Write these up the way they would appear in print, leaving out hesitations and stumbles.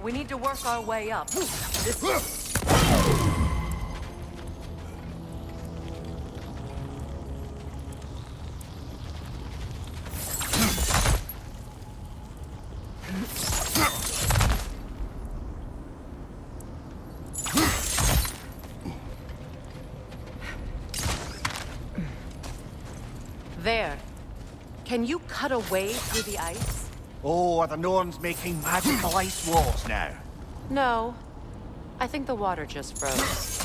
We need to work our way up. There. Can you cut a way through the ice? Oh, are the Norns making magical ice walls now? No. I think the water just froze.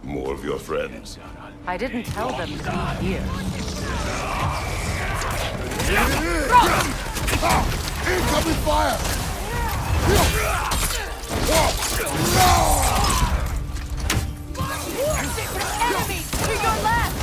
More of your friends. I didn't tell them to be here. Incoming fire! Enemy! To your left!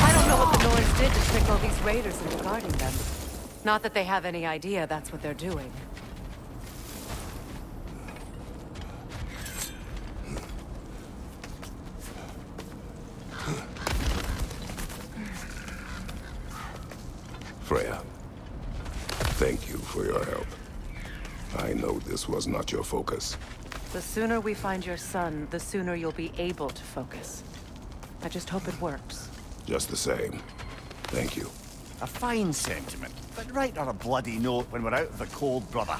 I don't know what the Norns did to trick all these raiders into guarding them. Not that they have any idea that's what they're doing. Freya, thank you for your help. I know this was not your focus. The sooner we find your son, the sooner you'll be able to focus. I just hope it works. Just the same, thank you. A fine sentiment, but right on a bloody note when we're out of the cold, brother.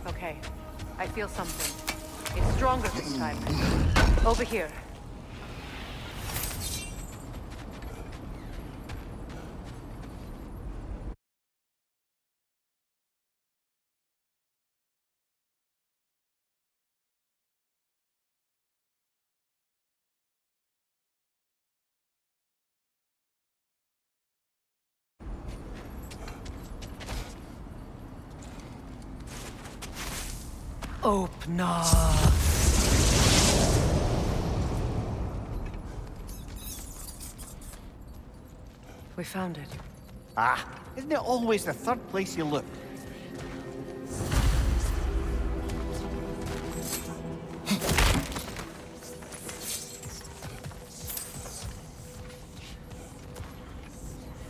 Okay, I feel something. It's stronger this time. Over here. Opener. We found it. Ah, isn't it always the third place you look?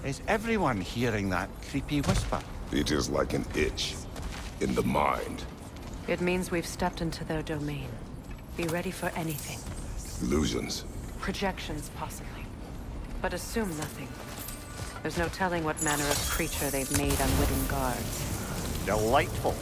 Is everyone hearing that creepy whisper? It is like an itch in the mind. It means we've stepped into their domain. Be ready for anything. Illusions. Projections, possibly. But assume nothing. There's no telling what manner of creature they've made unwitting guards. Delightful.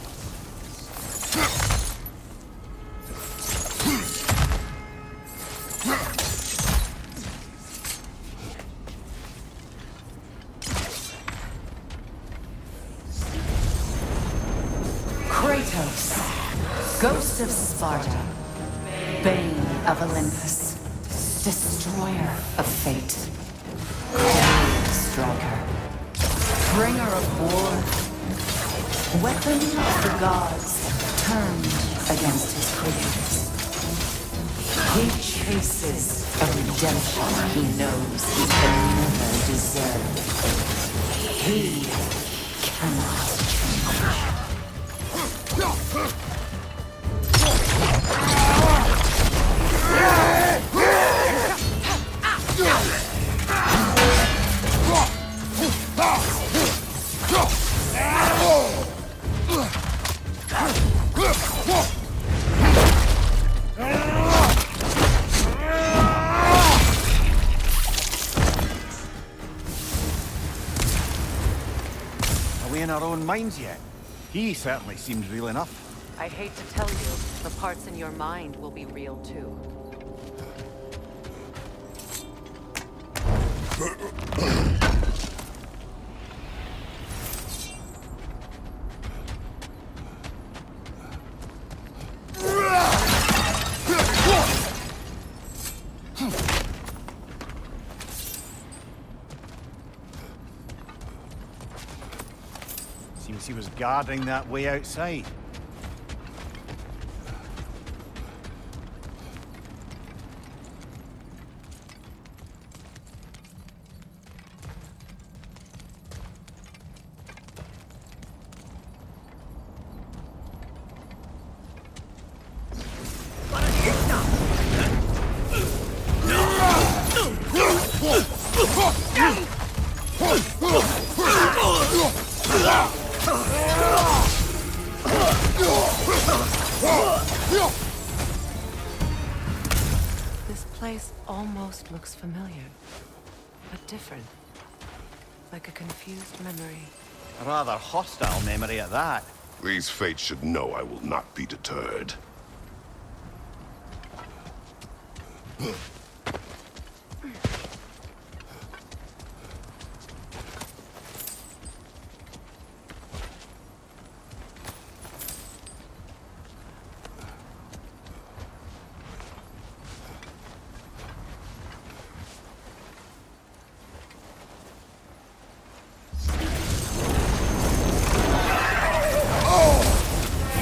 Kratos, Ghost of Sparta, Bane of Olympus, Destroyer of Fate, Cold Striker, Bringer of War, Weapon of the Gods turned against his creators. He chases a redemption he knows he can never deserve. He cannot change. Are we in our own minds yet? He certainly seems real enough. I hate to tell you, the parts in your mind will be real too. Seems he was guarding that way outside. This place almost looks familiar, but different. Like a confused memory. A rather hostile memory at that. These fates should know I will not be deterred.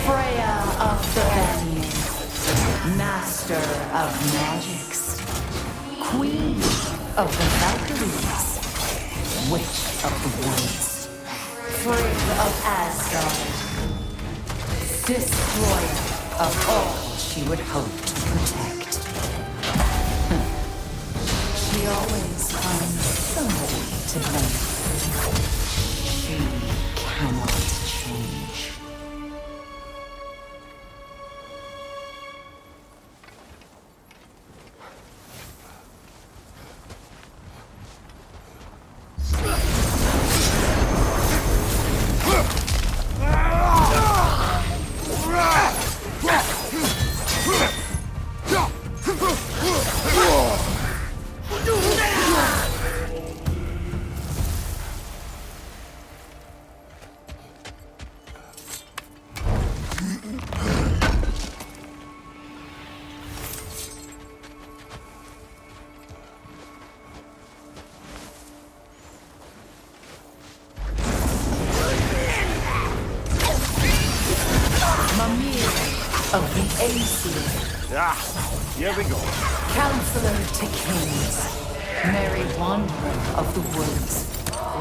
Freya of the Vanir, Master of Magics, Queen of the Valkyries, Witch of the Woods, Frigg of Asgard, Destroyer of all she would hope to protect. She always finds somebody to blame. She cannot change. Mimir of the Aesir, Ah, here we go. Counselor to Kings, Merry Wanderer of the Woods,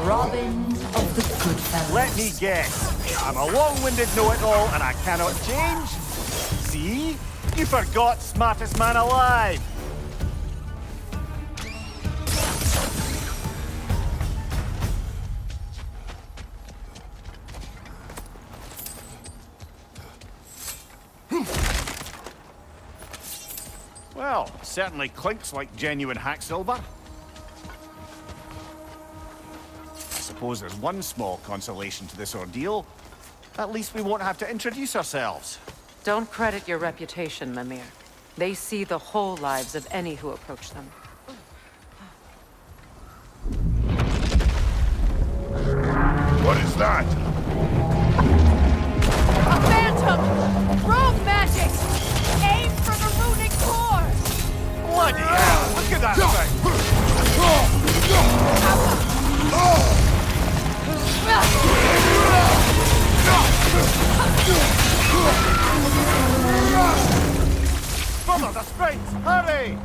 Robin of the Goodfellows. Let me guess. I'm a long-winded know-it-all and I cannot change? See? You forgot smartest man alive. Well, certainly clinks like genuine hack silver. I suppose there's one small consolation to this ordeal. At least we won't have to introduce ourselves. Don't credit your reputation, Mimir. They see the whole lives of any who approach them. What is that? A phantom! Rogue magic! Aim for the runic core! Bloody hell! Look at that thing! Follow the springs! Hurry!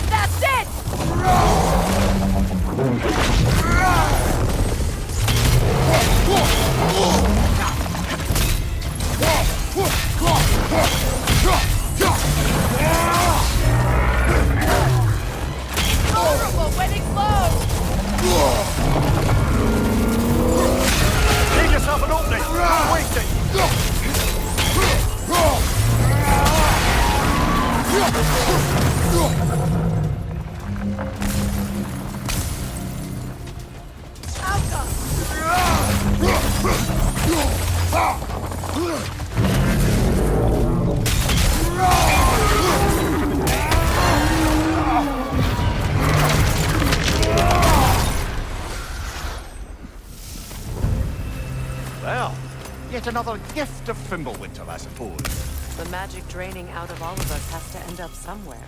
That's it! Horrible when it glows! Leave yourself an opening! Don't waste it! Well, yet another gift of Fimbulwinter, I suppose. The magic draining out of all of us has to end up somewhere.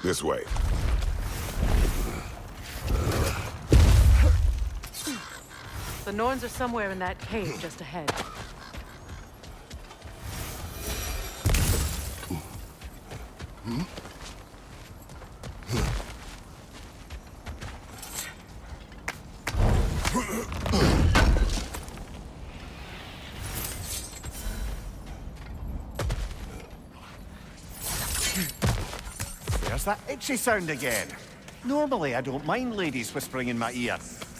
This way. The Norns are somewhere in that cave just ahead. There's that itchy sound again. Normally I don't mind ladies whispering in my ear,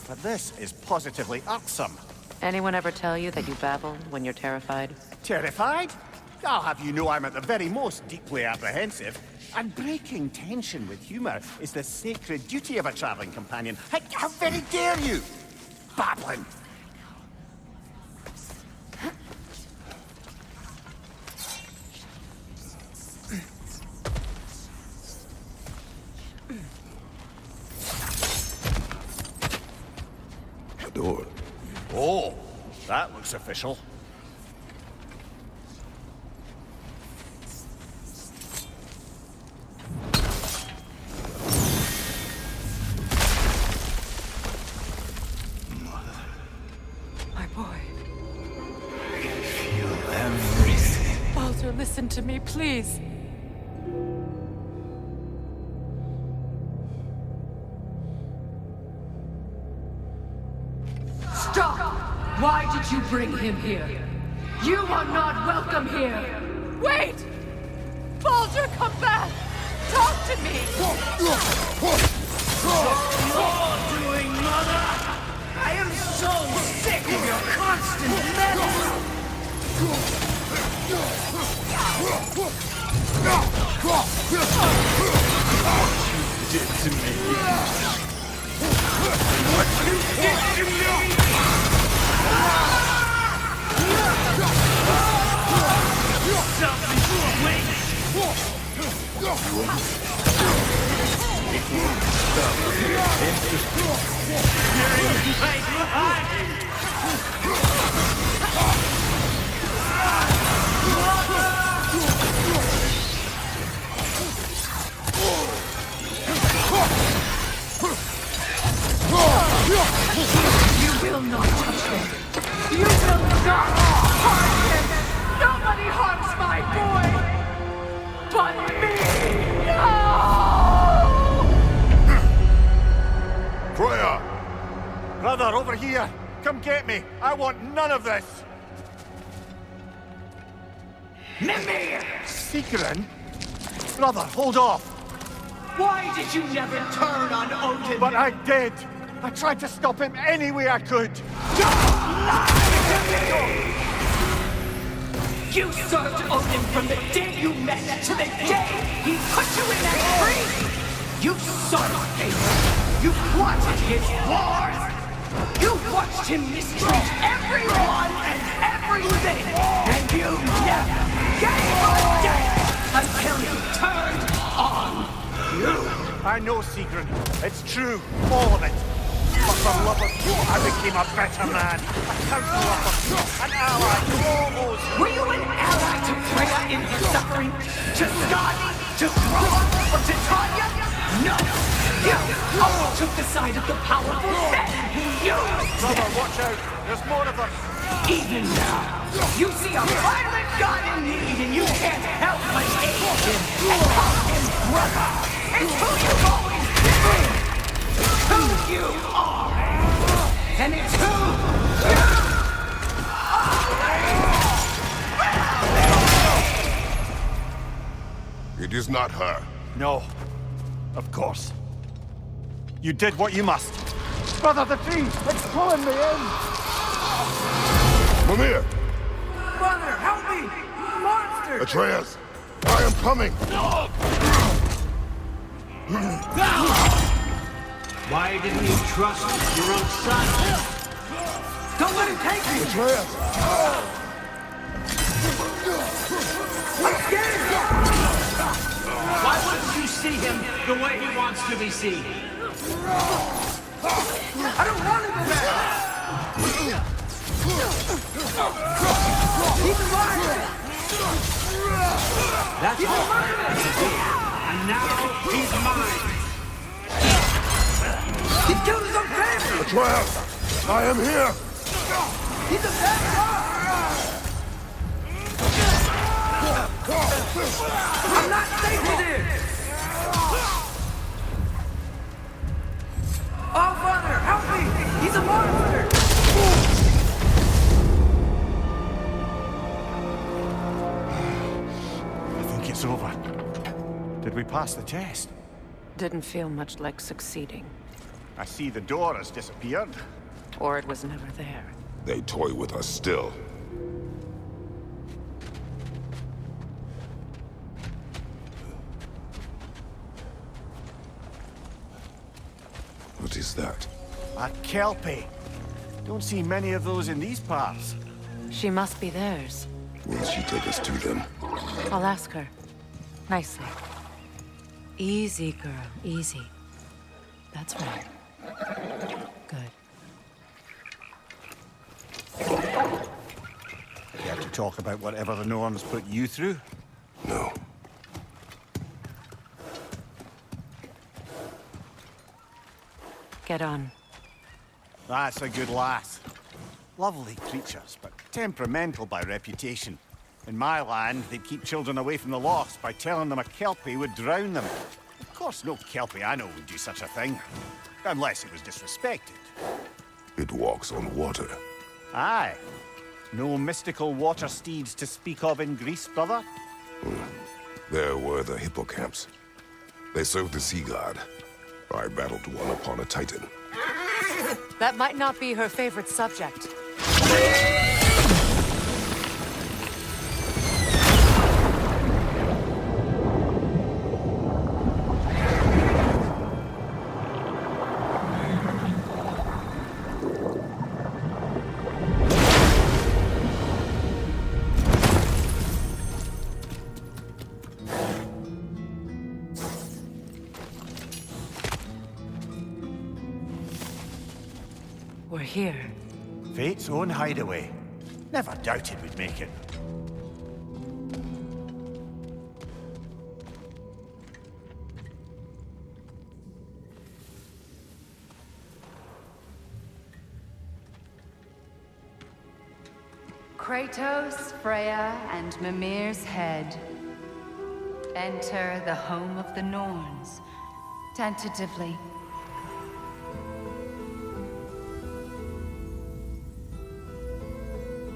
but this is positively irksome. Anyone ever tell you that you babble when you're terrified? Terrified? I'll have you know I'm at the very most deeply apprehensive. And breaking tension with humor is the sacred duty of a traveling companion. How very dare you! Babbling! A door. Oh, that looks official. My boy. I can feel everything. Baldur, listen to me, please. Stop! Why did you bring him here? You are not welcome here! Wait! Baldur, come back! Talk to me! You're doing, Mother! I am so sick of your constant meddling! What you did to me! What you did to me! Selfish waste! not harm him! Nobody harms my boy! But me! No! Freya! Brother, over here! Come get me! I want none of this! Mimir! Secret? Brother, hold off! Why did you never turn on Odin? But I did! I tried to stop him any way I could! You served Odin from the day you met to the day he put you in that tree! You saw his face! You plotted his wars! You watched him mistreat everyone and everything! And you never gave a damn until he turned on you! I know, Sigrun. It's true. All of it. But for love of you, I became a better man. A counselor, an ally to all those... Were you an ally to Freya in her suffering? To Skadi? To Roma? Or to Tanya? No! You all took the side of the powerful men! You! Brother, watch out. There's more of them. Even now, you see a violent god in need and you can't help but aid him and call him brother! It's who you've always been! Who you are! And it's who you are! It is not her. No. Of course. You did what you must. Brother, the tree! It's pulling me in! Mimir! Mother, help me! Monster! Atreus! I am coming! Why didn't you trust your own son? Don't let him take me! Atreus! I'm scared! Why wouldn't you see him the way he wants to be seen? I don't want to go back! He's alive! That's all. And now he's mine! He killed his own family! Atreus! I am here! He's a bad guy! I'm not safe with him! Oh, Father, help me! He's a monster! I think it's over. Did we pass the test? Didn't feel much like succeeding. I see the door has disappeared. Or it was never there. They toy with us still. What is that? A Kelpie. Don't see many of those in these parts. She must be theirs. Will she take us to them? I'll ask her. Nicely. Easy, girl. Easy. That's right. Good. Care to talk about whatever the Norns put you through? No. Get on. That's a good lass. Lovely creatures, but temperamental by reputation. In my land, they'd keep children away from the lost by telling them a Kelpie would drown them. Of course, no Kelpie I know would do such a thing. Unless it was disrespected. It walks on water. Aye. No mystical water steeds to speak of in Greece, brother? There were the hippocamps. They served the sea god. I battled one upon a titan. That might not be her favorite subject. We're here. Fate's own hideaway. Never doubted we'd make it. Kratos, Freya, and Mimir's head. Enter the home of the Norns, tentatively.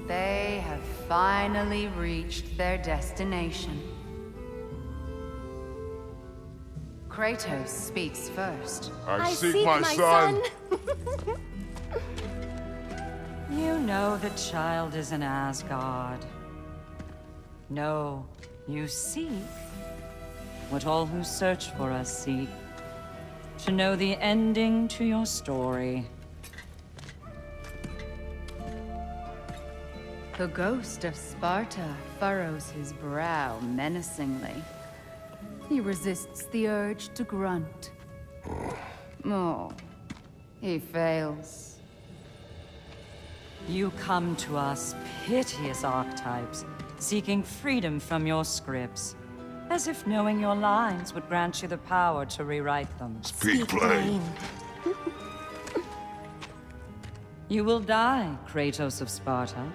They have finally reached their destination. Kratos speaks first. I seek my son. You know the child is in Asgard. No, you seek what all who search for us seek. To know the ending to your story. The ghost of Sparta furrows his brow menacingly. He resists the urge to grunt. Oh, he fails. You come to us, piteous archetypes, seeking freedom from your scripts. As if knowing your lines would grant you the power to rewrite them. Speak plain. You will die, Kratos of Sparta.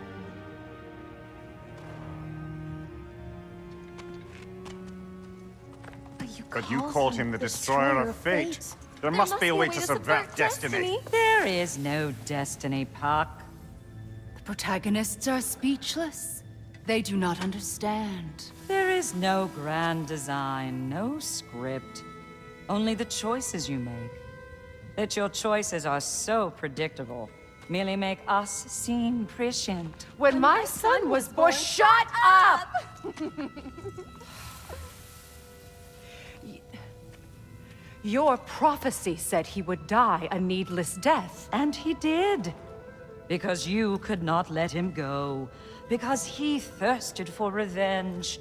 But you called him the Destroyer of Fate. There must be a way to subvert destiny. There is no destiny, Puck. The protagonists are speechless. They do not understand. There is no grand design, no script. Only the choices you make. That your choices are so predictable merely make us seem prescient. When my son was born, shut up! Your prophecy said he would die a needless death. And he did. Because you could not let him go. Because he thirsted for revenge.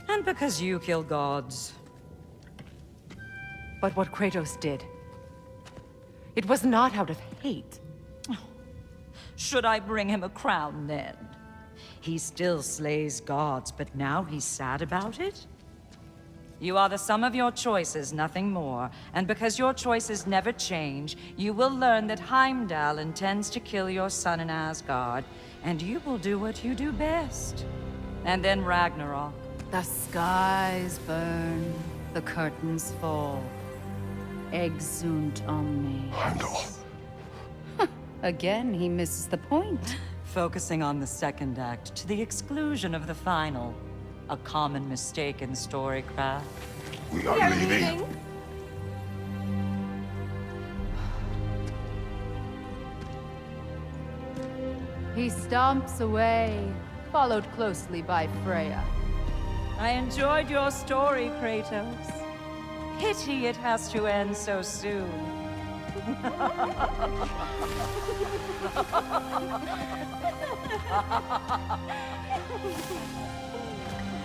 And because you kill gods. But what Kratos did, it was not out of hate. Should I bring him a crown then? He still slays gods, but now he's sad about it? You are the sum of your choices, nothing more. And because your choices never change, you will learn that Heimdall intends to kill your son in Asgard, and you will do what you do best. And then Ragnarok. The skies burn, the curtains fall. Exunt omnes. Heimdall. Again, he misses the point. Focusing on the second act to the exclusion of the final. A common mistake in storycraft. We are leaving. He stomps away, followed closely by Freya. I enjoyed your story, Kratos. Pity it has to end so soon.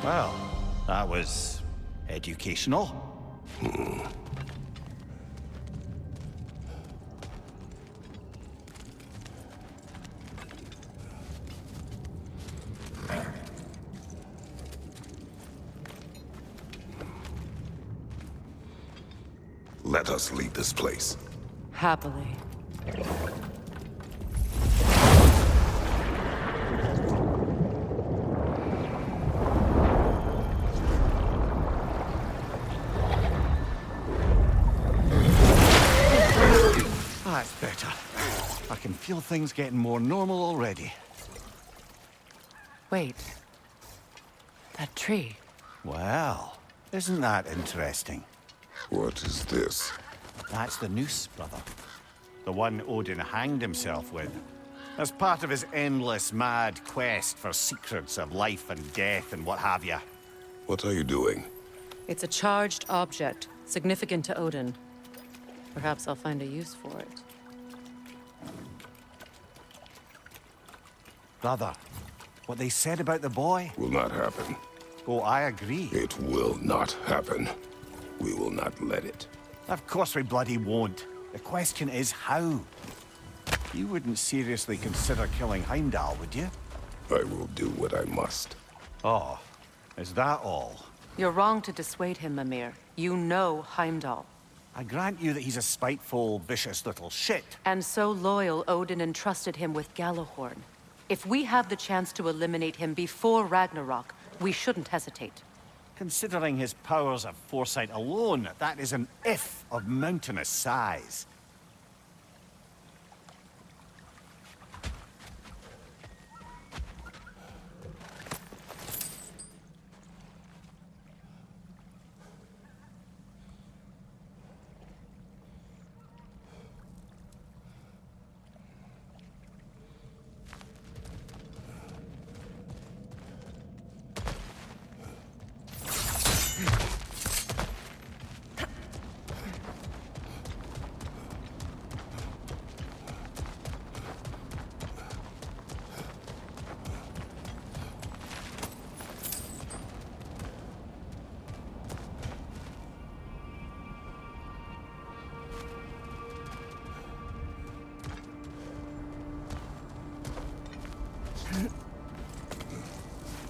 Well, that was educational. Let us leave this place. Happily. That's better. I can feel things getting more normal already. Wait. That tree. Well, isn't that interesting? What is this? That's the noose, brother. The one Odin hanged himself with. As part of his endless, mad quest for secrets of life and death and what have you. What are you doing? It's a charged object, significant to Odin. Perhaps I'll find a use for it. Brother, what they said about the boy? Will not happen. Oh, I agree. It will not happen. We will not let it. Of course we bloody won't. The question is how. You wouldn't seriously consider killing Heimdall, would you? I will do what I must. Oh, is that all? You're wrong to dissuade him, Mimir. You know Heimdall. I grant you that he's a spiteful, vicious little shit. And so loyal, Odin entrusted him with Gjallarhorn. If we have the chance to eliminate him before Ragnarok, we shouldn't hesitate. Considering his powers of foresight alone, that is an if of mountainous size.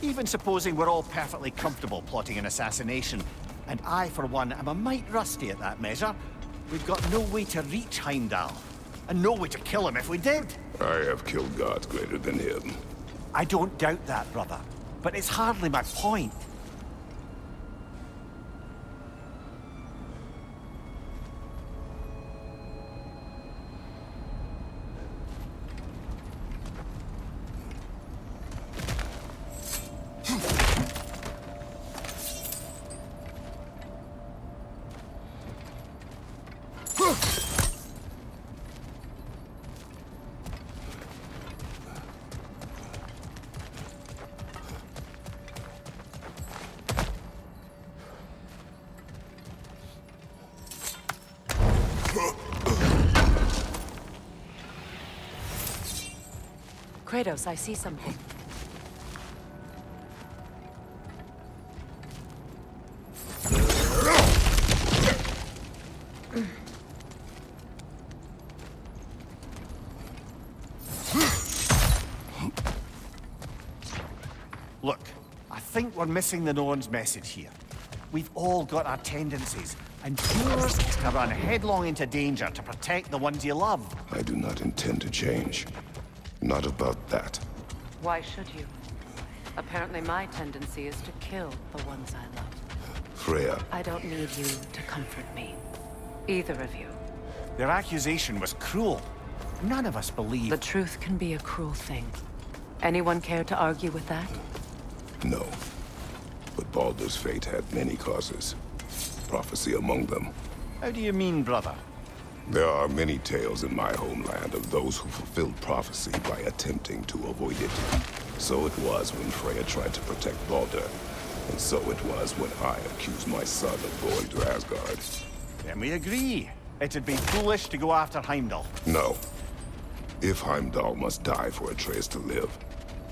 Even supposing we're all perfectly comfortable plotting an assassination, and I, for one, am a mite rusty at that measure, we've got no way to reach Heimdall, and no way to kill him if we did. I have killed gods greater than him. I don't doubt that, brother, but it's hardly my point. Kratos, I see something. Look, I think we're missing the Norn's message here. We've all got our tendencies, and yours is to run headlong into danger to protect the ones you love. I do not intend to change. Not about that. Why should you? Apparently my tendency is to kill the ones I love. Freya, I don't need you to comfort me. Either of you. Their accusation was cruel. None of us believe. The truth can be a cruel thing. Anyone care to argue with that? no. But Baldur's fate had many causes. Prophecy among them. How do you mean, brother? There are many tales in my homeland of those who fulfilled prophecy by attempting to avoid it. So it was when Freya tried to protect Baldur. And so it was when I accused my son of going to Asgard. Then we agree. It'd be foolish to go after Heimdall. No. If Heimdall must die for Atreus to live,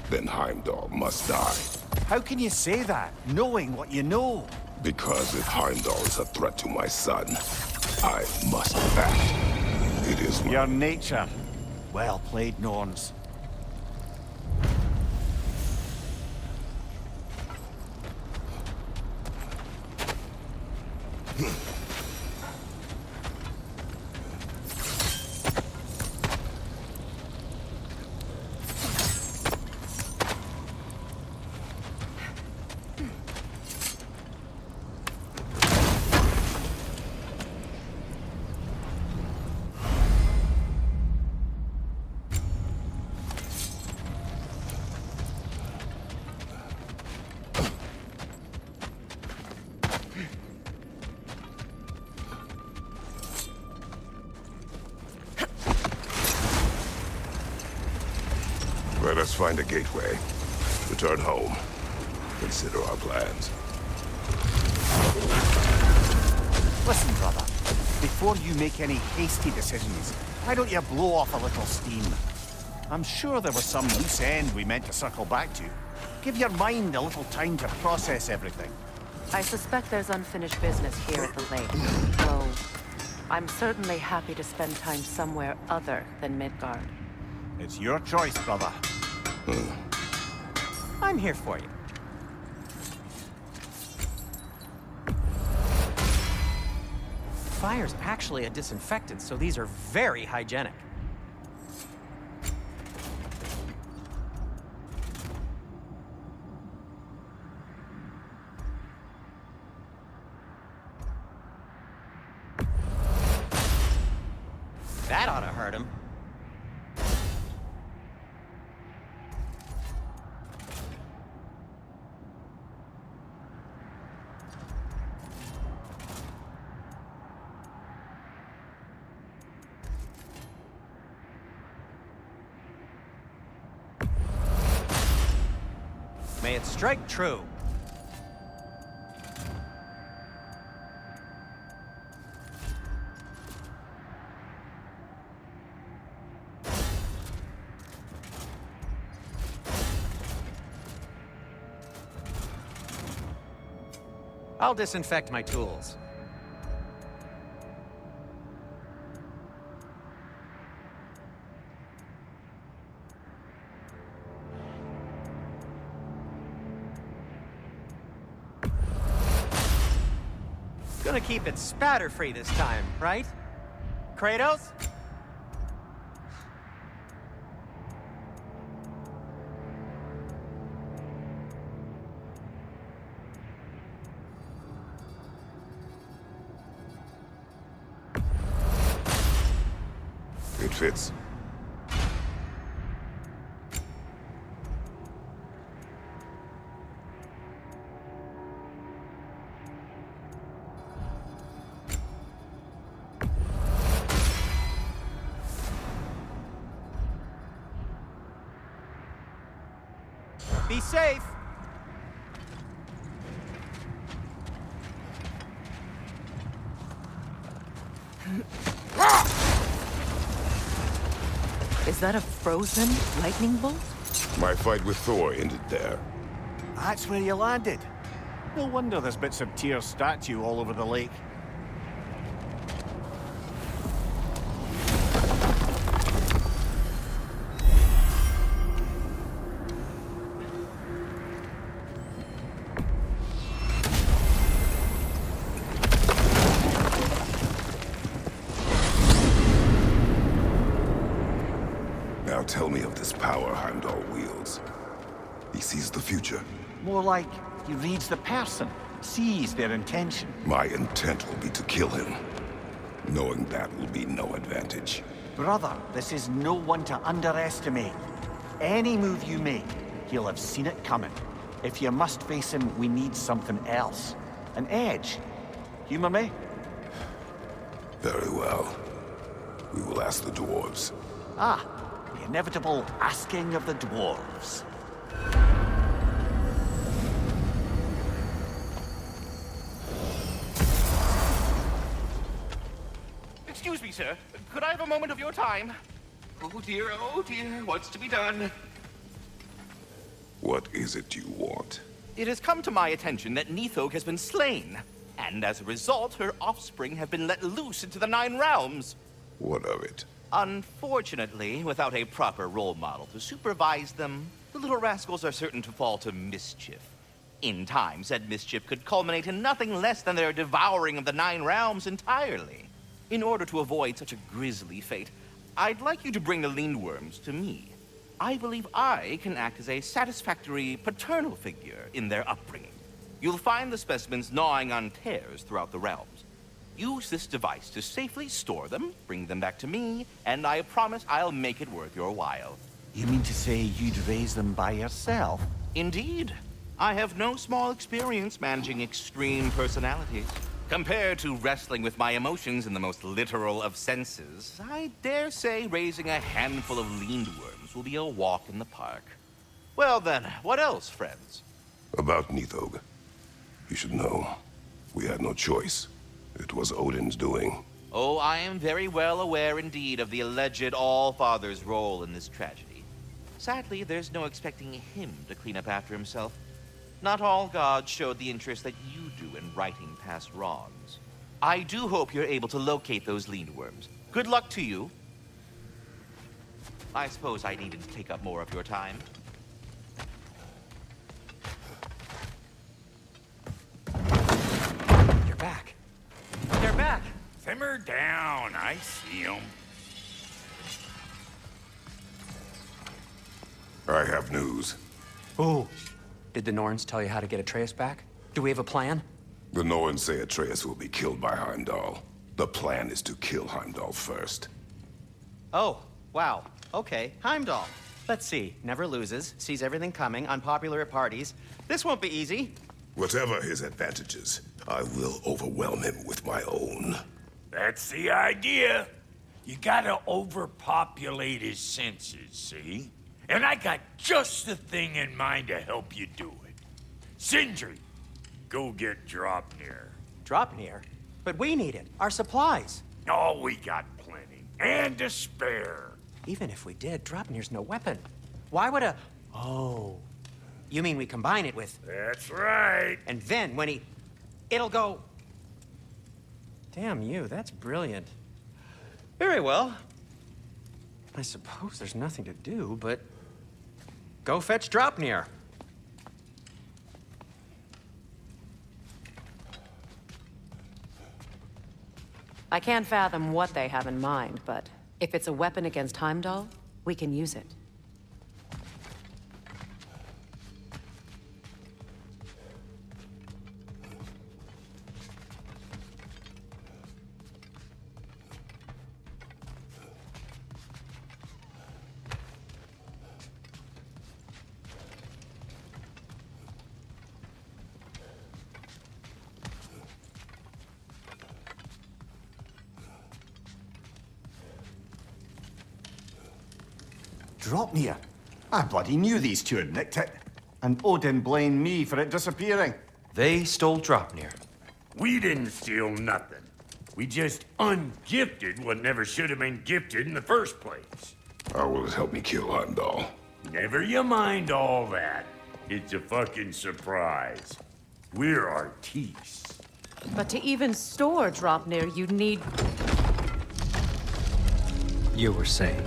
then Heimdall must die. How can you say that, knowing what you know? Because if Heimdall is a threat to my son, I must act. It is my... Your nature. Well played, Norns. Let us find a gateway. Return home. Consider our plans. Listen, brother. Before you make any hasty decisions, why don't you blow off a little steam? I'm sure there was some loose end we meant to circle back to. Give your mind a little time to process everything. I suspect there's unfinished business here at the lake. Though, I'm certainly happy to spend time somewhere other than Midgard. It's your choice, brother. I'm here for you. Fire's actually a disinfectant, so these are very hygienic. That ought to hurt him. May it strike true. I'll disinfect my tools. Gonna keep it spatter-free this time, right? Kratos? It fits. Be safe! Is that a frozen lightning bolt? My fight with Thor ended there. That's where you landed. No wonder there's bits of Tyr's statue all over the lake. Now tell me of this power Heimdall wields. He sees the future. More like he reads the person, sees their intention. My intent will be to kill him. Knowing that will be no advantage. Brother, this is no one to underestimate. Any move you make, he'll have seen it coming. If you must face him, we need something else. An edge. Humor me? Very well. We will ask the dwarves. Ah, the inevitable asking of the dwarves. Excuse me, sir. Could I have a moment of your time? Oh dear, what's to be done? What is it you want? It has come to my attention that Nithog has been slain, and as a result, her offspring have been let loose into the Nine Realms. What of it? Unfortunately, without a proper role model to supervise them, the little rascals are certain to fall to mischief. In time, said mischief could culminate in nothing less than their devouring of the Nine Realms entirely. In order to avoid such a grisly fate, I'd like you to bring the Lindworms to me. I believe I can act as a satisfactory paternal figure in their upbringing. You'll find the specimens gnawing on tears throughout the realms. Use this device to safely store them, bring them back to me, and I promise I'll make it worth your while. You mean to say you'd raise them by yourself? Indeed. I have no small experience managing extreme personalities. Compared to wrestling with my emotions in the most literal of senses, I dare say raising a handful of Lindworms will be a walk in the park. Well then, what else, friends? About Nithog. You should know, we had no choice. It was Odin's doing. Oh, I am very well aware indeed of the alleged All-Father's role in this tragedy. Sadly, there's no expecting him to clean up after himself. Not all gods showed the interest that you do in righting past wrongs. I do hope you're able to locate those Lindworms. Good luck to you. I suppose I needed to take up more of your time. You're back. They're back! Simmer down, I see 'em. I have news. Oh. Did the Norns tell you how to get Atreus back? Do we have a plan? The Norns say Atreus will be killed by Heimdall. The plan is to kill Heimdall first. Oh, wow. Okay, Heimdall. Let's see. Never loses, sees everything coming, unpopular at parties. This won't be easy. Whatever his advantages, I will overwhelm him with my own. That's the idea. You gotta overpopulate his senses, see? And I got just the thing in mind to help you do it. Sindri, go get Dropnir. Dropnir? But we need it. Our supplies. Oh, we got plenty. And to spare. Even if we did, Dropnir's no weapon. Why would a... Oh. You mean we combine it with... That's right. And then when he... It'll go... Damn you, that's brilliant. Very well. I suppose there's nothing to do, but... Go fetch Dropnir. I can't fathom what they have in mind, but if it's a weapon against Heimdall, we can use it. Dropnir? I bloody knew these two had nicked it. And Odin blamed me for it disappearing. They stole Dropnir. We didn't steal nothing. We just ungifted what never should have been gifted in the first place. How will it help me kill Heimdall? Never you mind all that. It's a fucking surprise. We're artistes. But to even store Dropnir, you'd need... You were saying...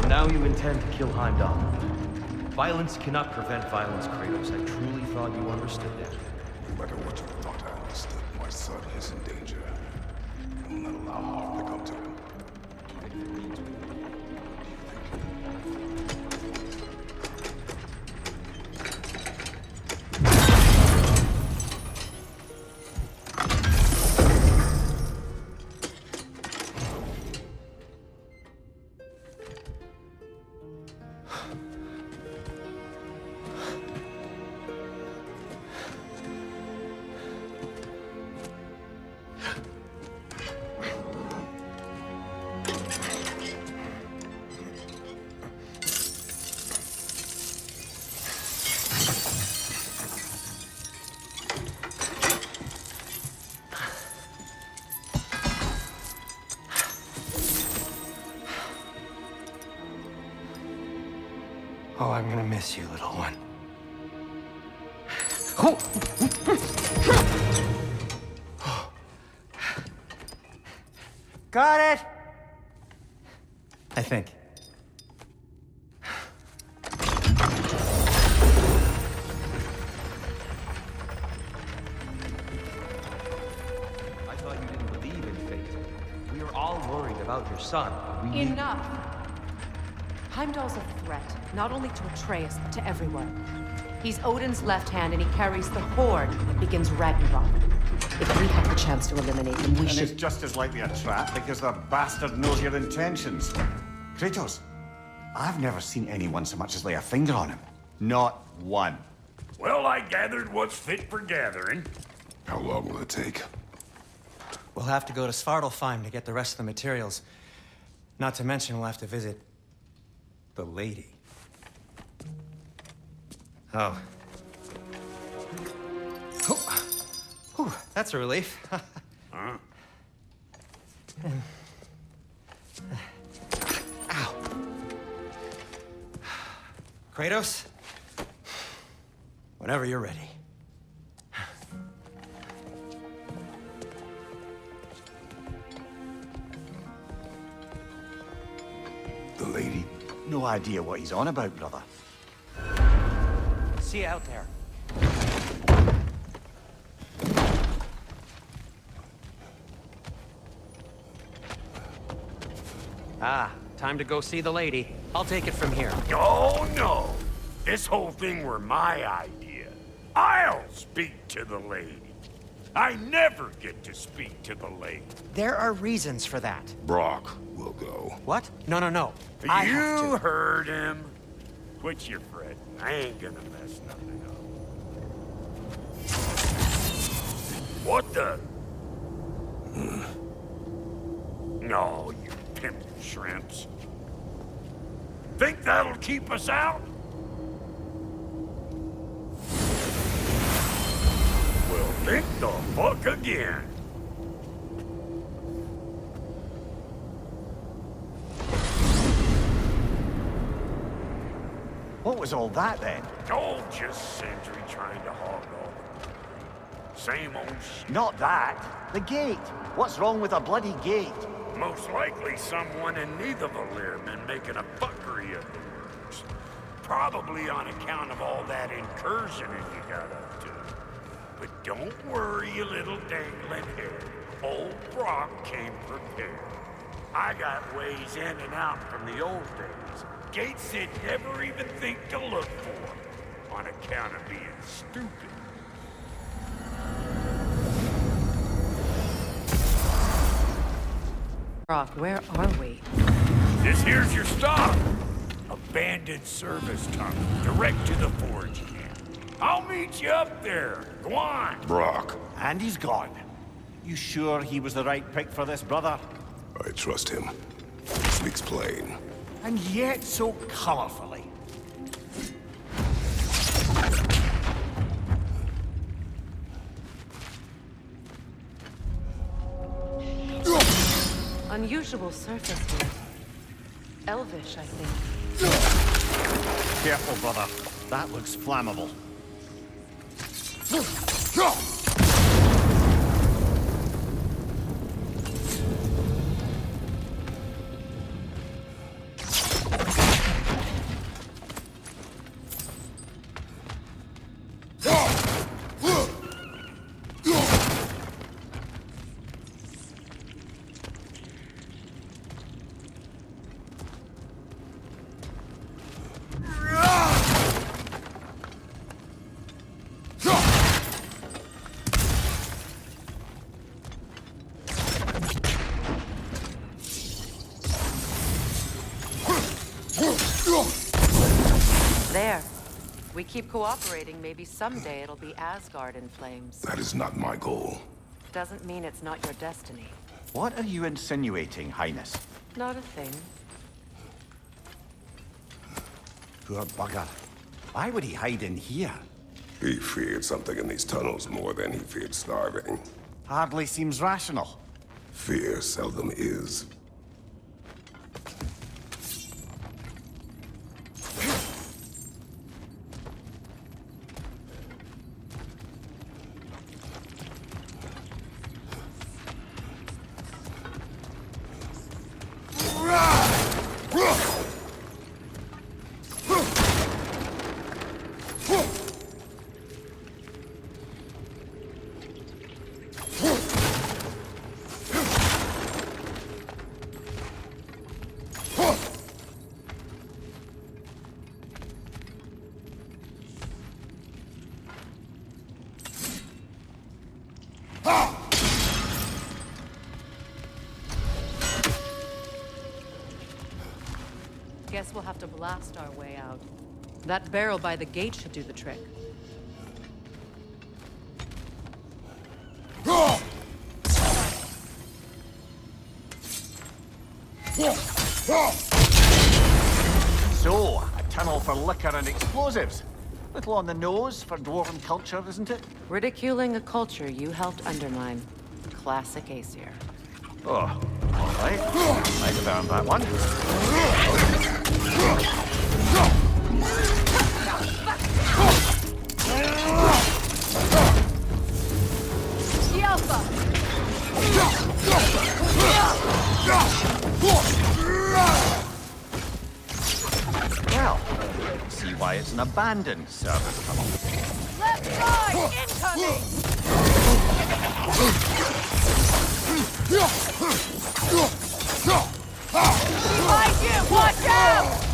Now you intend to kill Heimdall. Violence cannot prevent violence, Kratos. I truly thought you understood that. No matter what you thought I understood, my son is in danger. I will not allow harm to come to him. Oh, I'm gonna miss you, little one. Got it! I think. I thought you didn't believe in fate. We were all worried about your son. Enough! Heimdall's a threat, not only to Atreus, but to everyone. He's Odin's left hand, and he carries the horde that begins Ragnarok. If we have the chance to eliminate him, we should... And it's just as likely a trap because the bastard knows your intentions. Kratos, I've never seen anyone so much as lay a finger on him. Not one. Well, I gathered what's fit for gathering. How long will it take? We'll have to go to Svartalfheim to get the rest of the materials. Not to mention we'll have to visit... the lady. Oh. Whew, that's a relief. Huh? Ow. Kratos? Whenever you're ready. The lady? No idea what he's on about, brother. See you out there. Ah, time to go see the lady. I'll take it from here. Oh, no. This whole thing were my idea. I'll speak to the lady. I never get to speak to the lady. There are reasons for that. Brock will go. What? No, no, no. I have You to. heard him. Quit your fretting. I ain't gonna mess nothing up. What the? No, you pimp shrimps. Think that'll keep us out? Well, think the fuck again. What was all that then? Oh, just Sentry trying to hog all the same old shit. Not that. The gate. What's wrong with a bloody gate? Most likely someone in Nidavellir been making a fuckery of the works. Probably on account of all that incursioning you got up to. But don't worry, you little dangling head. Old Brock came prepared. I got ways in and out from the old days. Gates they'd never even think to look for, on account of being stupid. Brock, where are we? This here's your stop. Abandoned service tunnel, direct to the forge camp. I'll meet you up there. Go on. Brock, And he's gone. You sure he was the right pick for this, brother? I trust him. He speaks plain. And yet so colorfully. Unusual surface here. Elvish, I think. Careful, brother. That looks flammable. There. We keep cooperating, maybe someday it'll be Asgard in flames. That is not my goal. Doesn't mean it's not your destiny. What are you insinuating, Highness? Not a thing. Poor bugger. Why would he hide in here? He feared something in these tunnels more than he feared starving. Hardly seems rational. Fear seldom is. Guess we'll have to blast our way out. That barrel by the gate should do the trick. So, a tunnel for liquor and explosives. Little on the nose for dwarven culture, isn't it? Ridiculing a culture you helped undermine. Classic Aesir. Oh, all right. Might have earned that one. Well, see why it's an abandoned service tunnel. Left side! Incoming! Behind you! Watch out!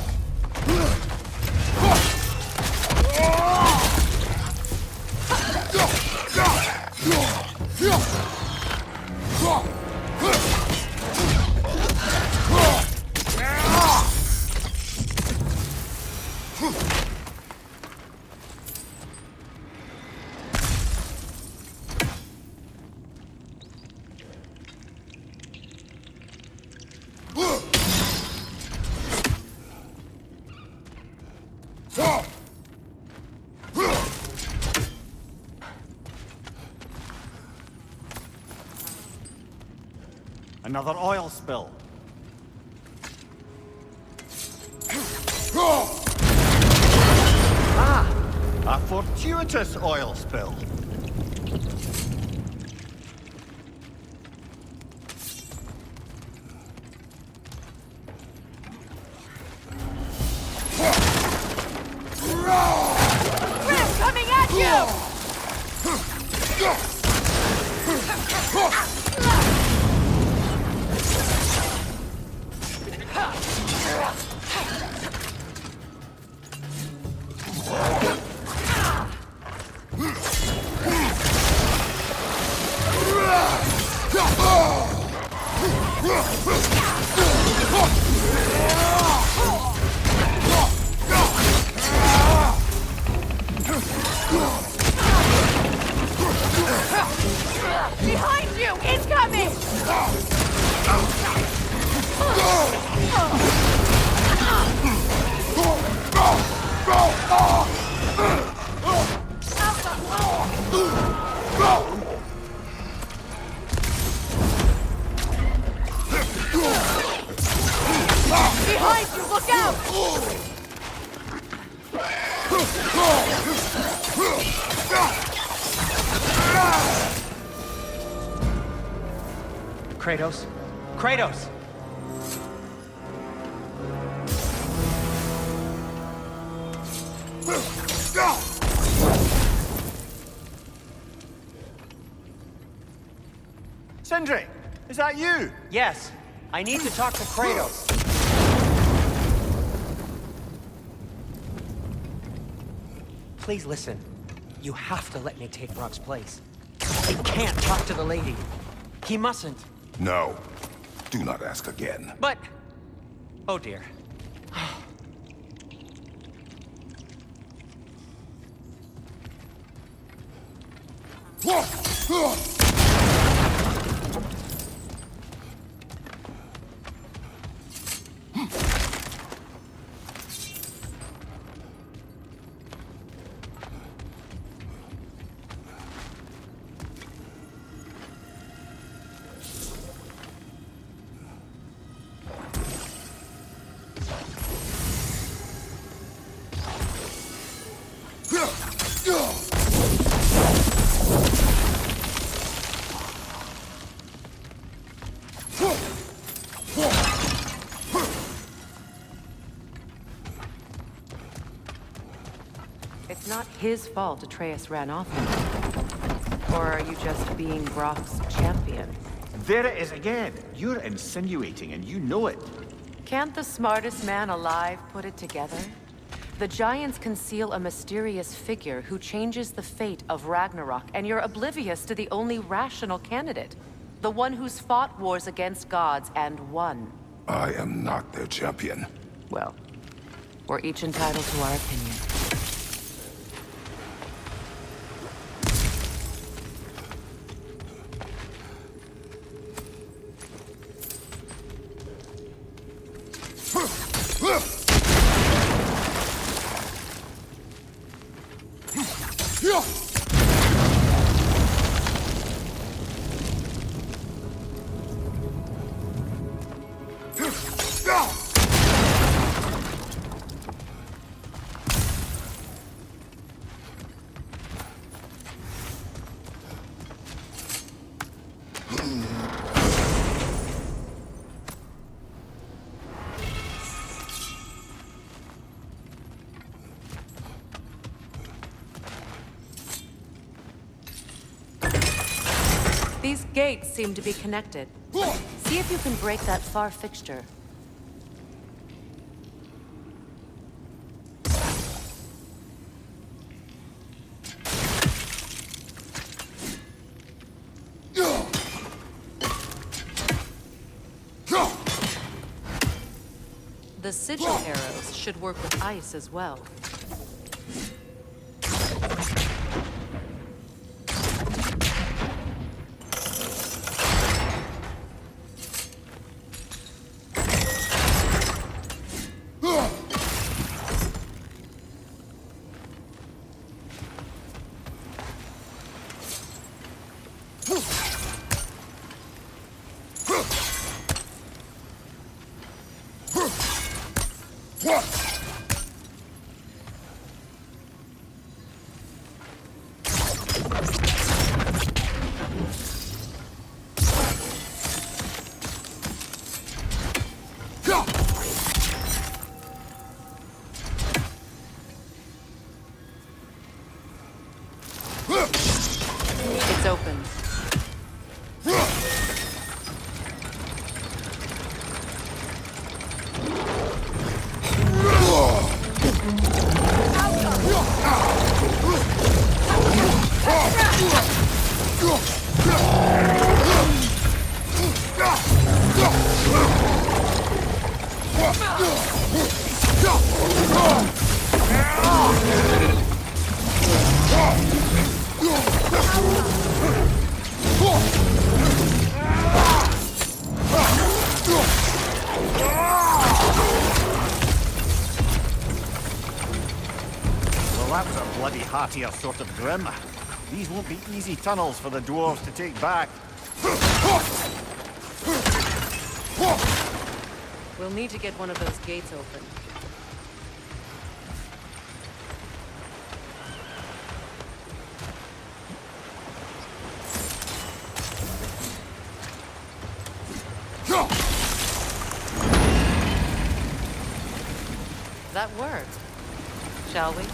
another oil spill. A fortuitous oil spill. Grim coming at you! Behind you! Incoming! Behind you! Look out! Kratos? Kratos! Sindri, is that you? Yes, I need to talk to Kratos. Please listen. You have to let me take Rock's place. I can't talk to the lady. He mustn't. No. Do not ask again. But... Oh dear. It's not his fault Atreus ran off him. Or are you just being Brock's champion? There it is again. You're insinuating, and you know it. Can't the smartest man alive put it together? The Giants conceal a mysterious figure who changes the fate of Ragnarok, and you're oblivious to the only rational candidate. The one who's fought wars against gods and won. I am not their champion. Well, we're each entitled to our opinion. These gates seem to be connected. See if you can break that far fixture. The sigil arrows should work with ice as well. It's open. Well, that was a bloody heartier sort of grim. These won't be easy tunnels for the dwarves to take back. We'll need to get one of those gates open. That worked. Shall we?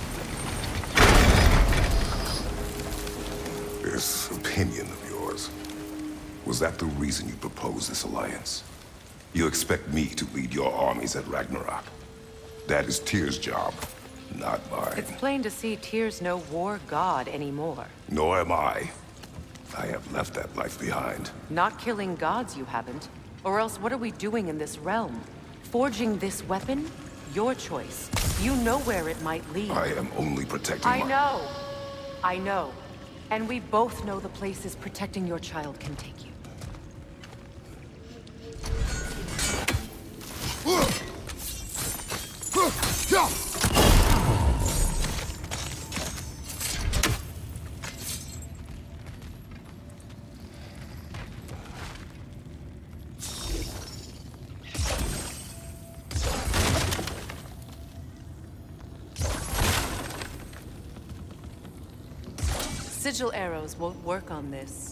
This opinion of yours, was that the reason you proposed this alliance? You expect me to lead your armies at Ragnarok? That is Tyr's job, not mine. It's plain to see Tyr's no war god anymore. Nor am I. I have left that life behind. Not killing gods, you haven't. Or else what are we doing in this realm? Forging this weapon? Your choice. You know where it might lead. I am only protecting I know. I know. And we both know the places protecting your child can take you. Sigil arrows won't work on this.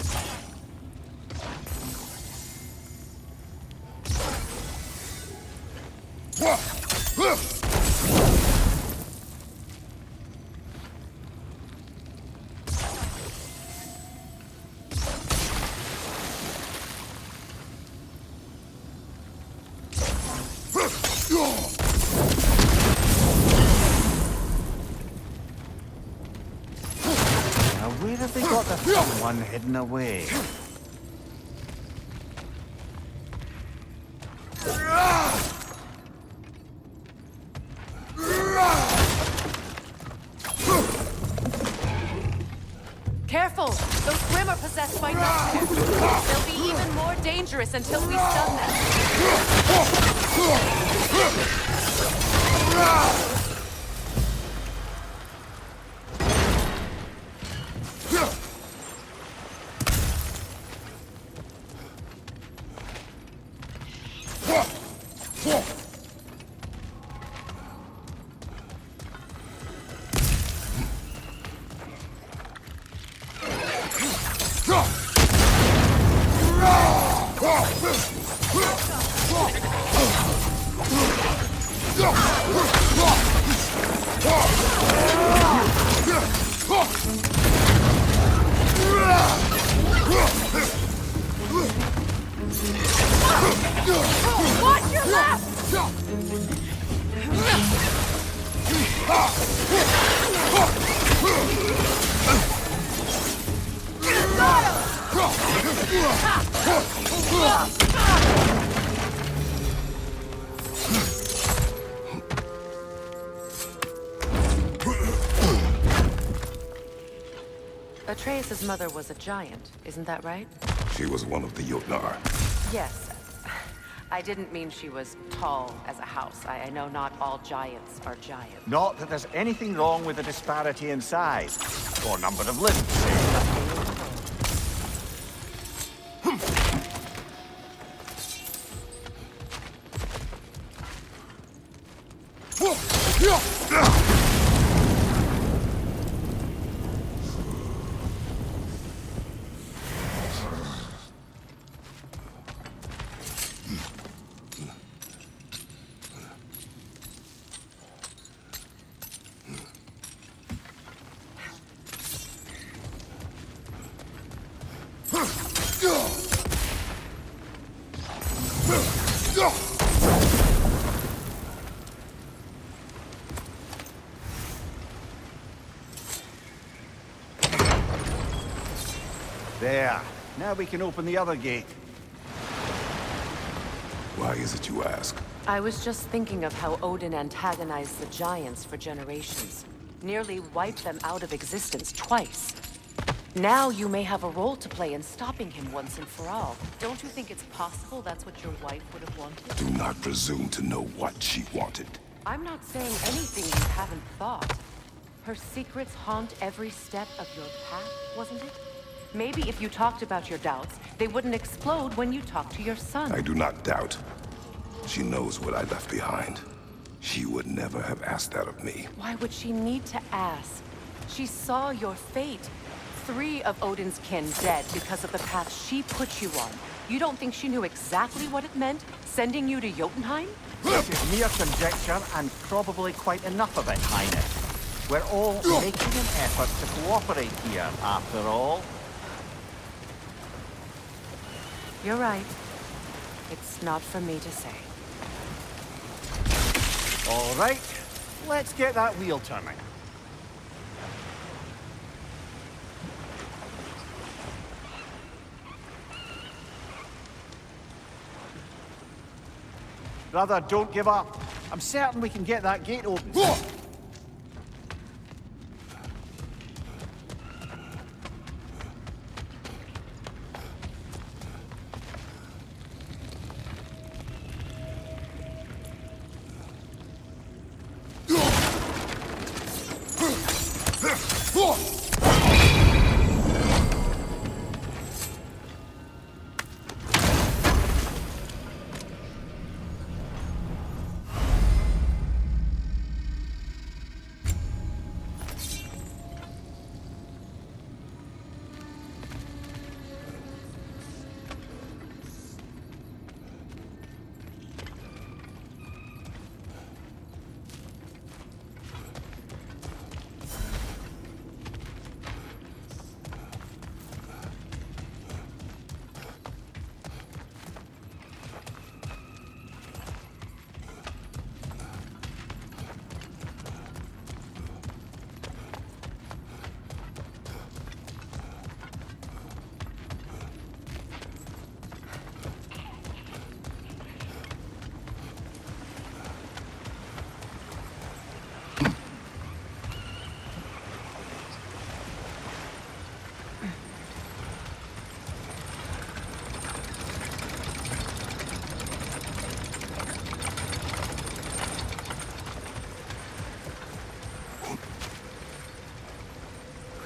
Now, where have they got the fun one hidden away? Careful! Those Grim are possessed by nightmares. They'll be even more dangerous until we stun them. Watch your left! Atreus' mother was a giant, isn't that right? She was one of the Jotnar. Yes. I didn't mean she was tall as a house. I know not all giants are giants. Not that there's anything wrong with the disparity in size, or number of limbs. There. Now we can open the other gate. Why is it you ask? I was just thinking of how Odin antagonized the Giants for generations. Nearly wiped them out of existence twice. Now you may have a role to play in stopping him once and for all. Don't you think it's possible that's what your wife would have wanted? Do not presume to know what she wanted. I'm not saying anything you haven't thought. Her secrets haunt every step of your path, wasn't it? Maybe if you talked about your doubts, they wouldn't explode when you talked to your son. I do not doubt. She knows what I left behind. She would never have asked that of me. Why would she need to ask? She saw your fate. 3 of Odin's kin dead because of the path she put you on. You don't think she knew exactly what it meant, sending you to Jotunheim? This is mere conjecture, and probably quite enough of it, Highness. We're all making an effort to cooperate here, after all. You're right. It's not for me to say. All right, let's get that wheel turning. Brother, don't give up. I'm certain we can get that gate open.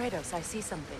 Kratos, I see something.